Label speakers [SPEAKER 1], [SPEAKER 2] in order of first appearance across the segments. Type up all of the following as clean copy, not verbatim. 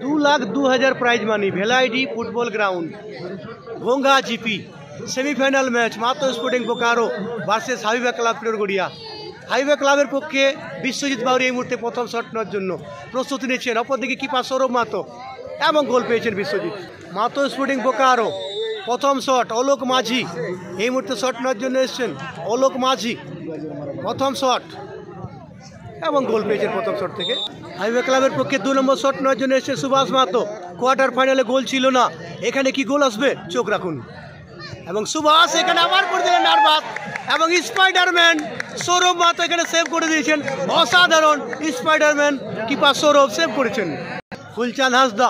[SPEAKER 1] 2,02,000 prize money भेलाइडी football ground भोंगा GP semifinal match मातो sporting Bokaro versus highway club पिरगड़िया हाईवे क्लाबर पक्षे विश्वजित बाउरी এই মুহূর্তে প্রথম শট নেওয়ার জন্য প্রস্তুতি নিচ্ছেন। অপরদিকে কিপার সৌরভ মাতো এবং গোল পেয়েছেন বিশ্বজিৎ। মাতো স্পোর্টিং বোকারো প্রথম শট অলোক মাঝি এই মুহূর্তে শট নেওয়ার জন্য এসেছেন। অলোক মাঝি প্রথম শট এবং গোল পেয়েছেন প্রথম শট থেকে। হাইওয়ে ক্লাবের পক্ষে 2 নম্বর শট নেওয়ার জন্য এসেছেন সুভাষ মাতো। কোয়ার্টার ফাইনালে গোল ছিল না, এখানে কি গোল আসবে চোখ রাখুন। এবং সুভাষ এখানে আবার করে দিলেন নার্ভাস এবং স্পাইডারম্যান সৌরভ মাতো এখানে সেভ করে দিয়েছেন। অসাধারণ স্পাইডারম্যান কিপার সৌরভ সেভ করেছেন। ফুলচাঁদ হাঁসদা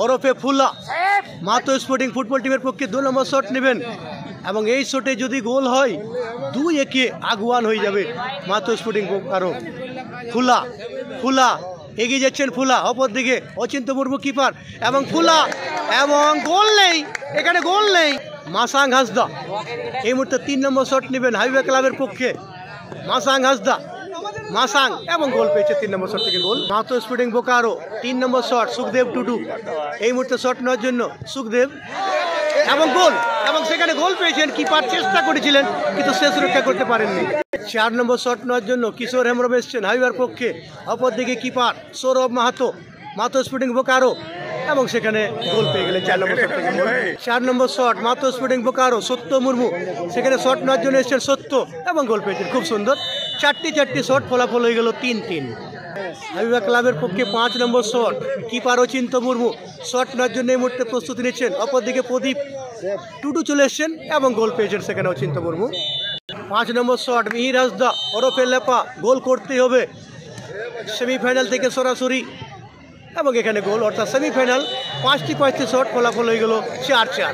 [SPEAKER 1] ওরফে ফুলা মাতো স্পোর্টিং ফুটবল টিমের পক্ষে 2 নম্বর শট নেবেন এবং এই শটে যদি গোল হয় 2-1 আগুয়ান হয়ে যাবে মাতো স্পোর্টিং আরও। ফুলা ফুলা এগিয়ে যাচ্ছেন ফুলা, অপর দিকে অচিন্ত মুর্মু কিপার এবং ফুলা এবং গোল নেই, এখানে গোল নেই। মাসাং হাঁসদা এই মুহূর্তে 3 নম্বর শট নেবেন হাইওয়ে ক্লাবের পক্ষে। মাসাং হাঁসদা মাসাং এবং গোল পেয়েছে 3 নম্বর শট থেকে গোল। মাতো স্পোর্টিং বোকারো 3 নম্বর শট সুখদেব টুডু এই মুহূর্তে শট নেওয়ার জন্য সুখদেব এবং গোল এবং সেখানে গোল পেয়েছেন। কিপার চেষ্টা করেছিলেন কিন্তু শেষ রক্ষা করতে পারেননি। 4 নম্বর শট নেওয়ার জন্য কিশোর হেমব্রম এসছেন হাইওয়ার পক্ষে। অপরদিকে কিপার সৌরভ মাহাতো মাতো স্পোর্টিং বোকারো এবং সেখানে গোল পেয়ে গেলেন 4 নম্বর শট থেকে। 4 নম্বর শট মাতো স্পোর্টিং বোকারো সত্য মুর্মু সেখানে শট নেওয়ার জন্য এসছেন সত্য এবং গোল পেয়েছেন। খুব সুন্দর 4টি শট, ফলাফল হয়ে গেল 3-3। হাইওয়ে ক্লাবের পক্ষে 5 number shot keeper Achinta Murmu shot নেওয়ার জন্য এই মুহূর্তে প্রস্তুতি নিচ্ছেন। অপরদিকে প্রদীপ টুডু চলে এসছেন এবং গোল পেয়েছেন সেখানে অচিন্ত মুর্মু। 5 নম্বর শট মিহির হাঁসদা ওরফে লেপা গোল করতেই হবে সেমিফাইনাল থেকে সরাসরি এবং এখানে গোল, অর্থাৎ সেমিফাইনাল 5টি শট, ফলাফল হয়ে গেল 4-4।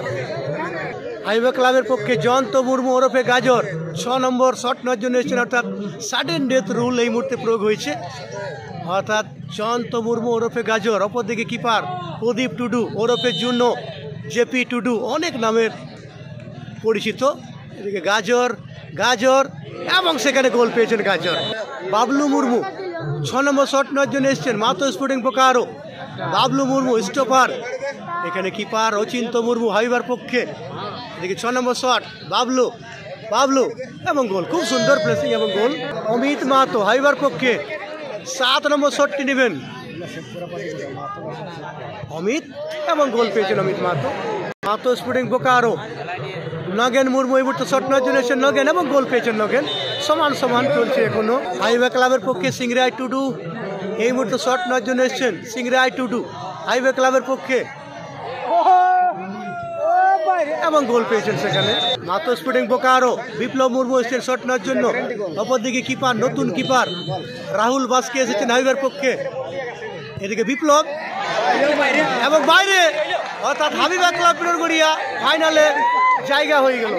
[SPEAKER 1] হাইওয়ে ক্লাবের পক্ষে জয়ন্ত মুর্মু ওরফে গাজর 6 নম্বর শট নেওয়ার জন্য এসেছেন, অর্থাৎ সাডেন ডেথ রুল এই মুহূর্তে প্রয়োগ হয়েছে, অর্থাৎ জয়ন্ত মুর্মু ওরফে গাজর। অপরদিকে কিপার প্রদীপ টুডু ওরফে জুনো জেপি টুডু অনেক নামের পরিচিত। এদিকে গাজর এবং সেখানে গোল পেয়েছেন গাজর। বাবলু মুর্মু 6 নম্বর শট নেওয়ার জন্য এসেছেন মাতো স্পোর্টিং বোকারো। বাবলু মুর্মু স্টপার, এখানে কিপার অচিন্ত মুর্মু হাইবার পক্ষে। এদিকে 6 নম্বর শট বাবলু এবং গোল, খুব সুন্দর প্লেসিং এবং গোল। অমিত মাহাতো হাইবার পক্ষে 7 নম্বর শটটি নেবেন অমিত এবং গোল পেয়েছেন অমিত মাহাতো। মাতো স্পোর্টিং বোকারো নগেন মুর্মু এই মুহূর্তে শট নেওয়ার জন্য এসেছেন নগেন এবং গোল পেয়েছেন নগেন। সমান চলছে এখনো। হাইওয়ে ক্লাবের পক্ষে সিংরাই টুডু এই মুহূর্তে শট নেওয়ার জন্য এসেছেন সিংরাই টুডু হাইওয়ে ক্লাবের পক্ষে এবং গোল পেয়েছেন সেখানে। মাতো স্পোর্টিং বোকারো বিপ্লব মুর্মু এসেছেন শট নেওয়ার জন্য। অপরদিকে কিপার নতুন কিপার রাহুল বাস্কে এসেছেন হাইওয়ের পক্ষে। এদিকে বিপ্লব এবং বাইরে, অর্থাৎ হাবিবা ক্লাব পিরগড়িয়া ফাইনালে জায়গা হয়ে গেল।